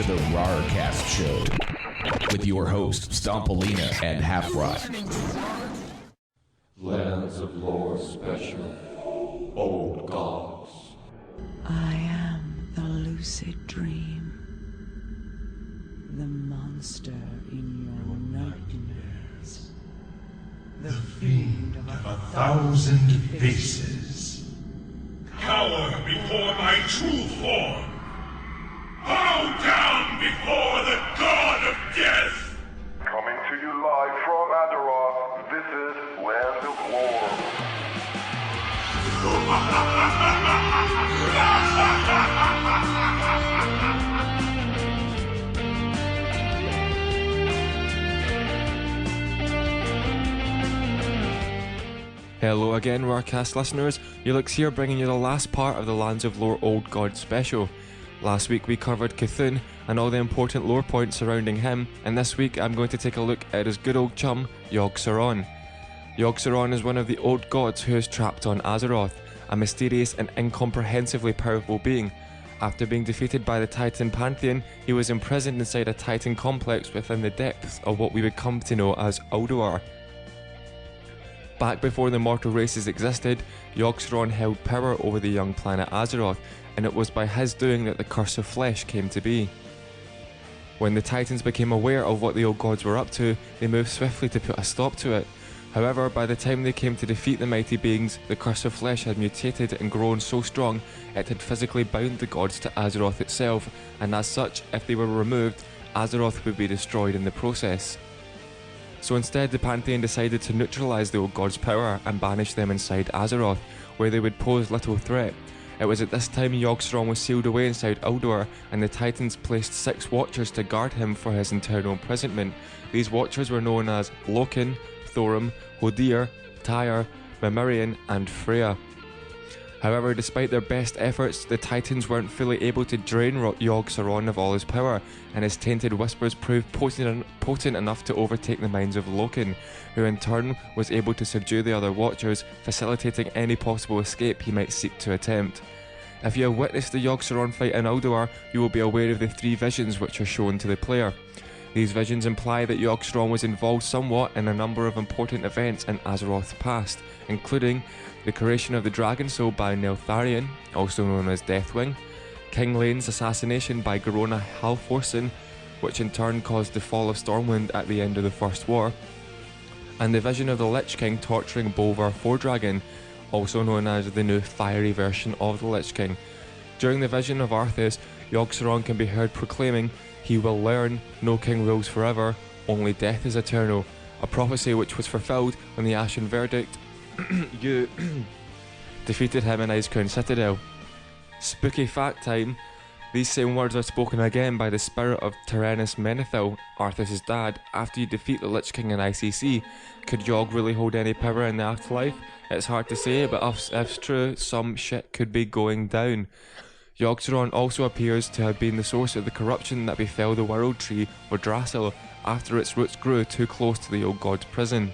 to the Rarcast Show with your hosts, Stompolina and Halfrod. Lands of Lore Special. Old Gods. I am the lucid dream. The monster in your nightmares. The fiend of 1,000 faces. Cower before my true form! Bow down before the god of death! Coming to you live from Azeroth, this is Lands of Lore. Hello again, Rarcast listeners. Eulixe here, bringing you the last part of the Lands of Lore Old God special. Last week we covered Cthulhu and all the important lore points surrounding him, and this week I'm going to take a look at his good old chum, Yogg Saron. Yogg Saron is one of the old gods who is trapped on Azeroth, a mysterious and incomprehensibly powerful being. After being defeated by the Titan Pantheon, he was imprisoned inside a Titan complex within the depths of what we would come to know as Ulduar. Back before the mortal races existed, Yogg Saron held power over the young planet Azeroth, and it was by his doing that the Curse of Flesh came to be. When the Titans became aware of what the old gods were up to, they moved swiftly to put a stop to it. However, by the time they came to defeat the mighty beings, the Curse of Flesh had mutated and grown so strong it had physically bound the gods to Azeroth itself, and as such, if they were removed, Azeroth would be destroyed in the process. So instead, the Pantheon decided to neutralise the old gods' power and banish them inside Azeroth, where they would pose little threat. It was at this time Yogg Saron was sealed away inside Ulduar, and the Titans placed 6 Watchers to guard him for his internal imprisonment. These Watchers were known as Loken, Thorim, Hodir, Tyr, Mimirian, and Freya. However, despite their best efforts, the Titans weren't fully able to drain Yogg Saron of all his power, and his tainted whispers proved potent enough to overtake the minds of Loken, who in turn was able to subdue the other Watchers, facilitating any possible escape he might seek to attempt. If you have witnessed the Yogg Saron fight in Ulduar, you will be aware of the 3 visions which are shown to the player. These visions imply that Yogg Saron was involved somewhat in a number of important events in Azeroth's past, including the creation of the Dragon Soul by Neltharion, also known as Deathwing, King Lane's assassination by Garona Halforsen, which in turn caused the fall of Stormwind at the end of the First War, and the vision of the Lich King torturing Bolvar Fordragon, also known as the new fiery version of the Lich King. During the vision of Arthas, Yogg Saron can be heard proclaiming, "He will learn, no king rules forever, only death is eternal," a prophecy which was fulfilled when the Ashen Verdict you defeated him in Icecrown Citadel. Spooky fact time, these same words are spoken again by the spirit of Tyrannus Menethil, Arthas' dad, after you defeat the Lich King in ICC. Could Yogg really hold any power in the afterlife? It's hard to say, but if it's true, some shit could be going down. Yogg Saron also appears to have been the source of the corruption that befell the World Tree Yggdrasil after its roots grew too close to the old god's prison.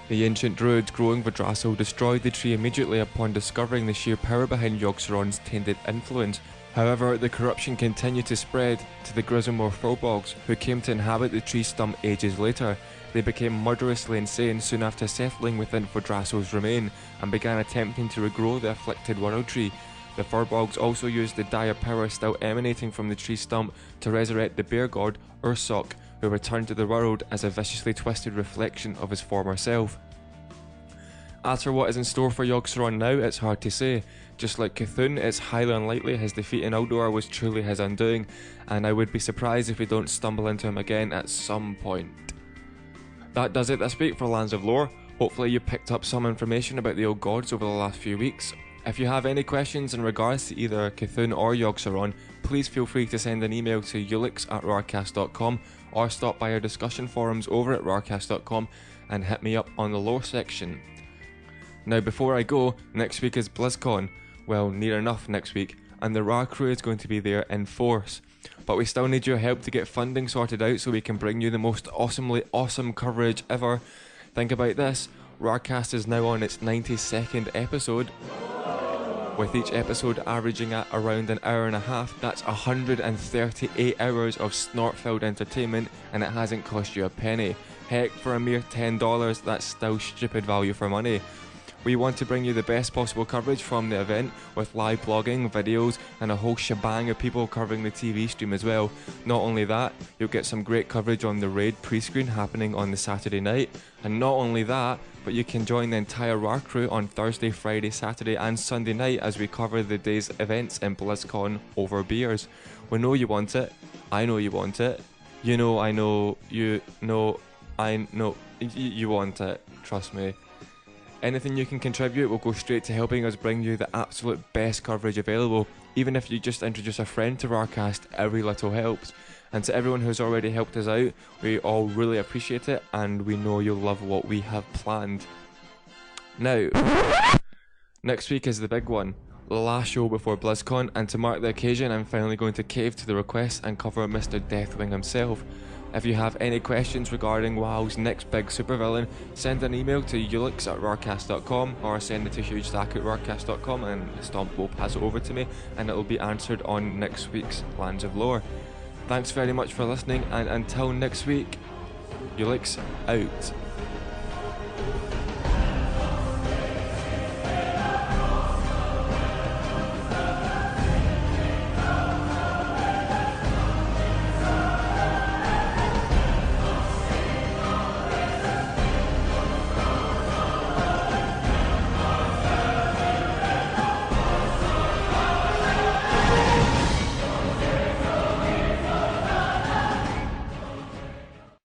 The ancient druids growing Yggdrasil destroyed the tree immediately upon discovering the sheer power behind Yogg Saron's tainted influence. However, the corruption continued to spread to the Grizzlemore Furbolgs, who came to inhabit the tree stump ages later. They became murderously insane soon after settling within Yggdrasil's remain and began attempting to regrow the afflicted World Tree. The Furbolgs also used the dire power still emanating from the tree stump to resurrect the bear god Ursok, who returned to the world as a viciously twisted reflection of his former self. As for what is in store for Yogg Saron now, it's hard to say. Just like Cthulhu, it's highly unlikely his defeat in Ulduar was truly his undoing, and I would be surprised if we don't stumble into him again at some point. That does it this week for Lands of Lore. Hopefully you picked up some information about the old gods over the last few weeks. If you have any questions in regards to either Cthulhu or Yogg Saron, please feel free to send an email to Eulixe@rarcast.com or stop by our discussion forums over at rarcast.com and hit me up on the lore section. Now before I go, next week is BlizzCon, well near enough next week, and the RAR crew is going to be there in force. But we still need your help to get funding sorted out so we can bring you the most awesomely awesome coverage ever. Think about this, Rarcast is now on its 92nd episode. with each episode averaging at around an hour and a half. That's 138 hours of snort-filled entertainment, and it hasn't cost you a penny. Heck, for a mere $10, that's still stupid value for money. We want to bring you the best possible coverage from the event, with live blogging, videos, and a whole shebang of people covering the TV stream as well. Not only that, you'll get some great coverage on the raid pre-screen happening on the Saturday night, and not only that, but you can join the entire RAR crew on Thursday, Friday, Saturday and Sunday night as we cover the day's events in BlizzCon over beers. We know you want it, I know you want it, you know I know, you know I know, you want it, trust me. Anything you can contribute will go straight to helping us bring you the absolute best coverage available. Even if you just introduce a friend to Rarcast, every little helps. And to everyone who's already helped us out, we all really appreciate it, and we know you'll love what we have planned. Now, next week is the big one, the last show before BlizzCon, and to mark the occasion, I'm finally going to cave to the request and cover Mr. Deathwing himself. If you have any questions regarding WoW's next big supervillain, send an email to Eulixe@rarcast.com or send it to hugestack@rarcast.com and Stomp will pass it over to me and it will be answered on next week's Lands of Lore. Thanks very much for listening, and until next week, Eulixe out.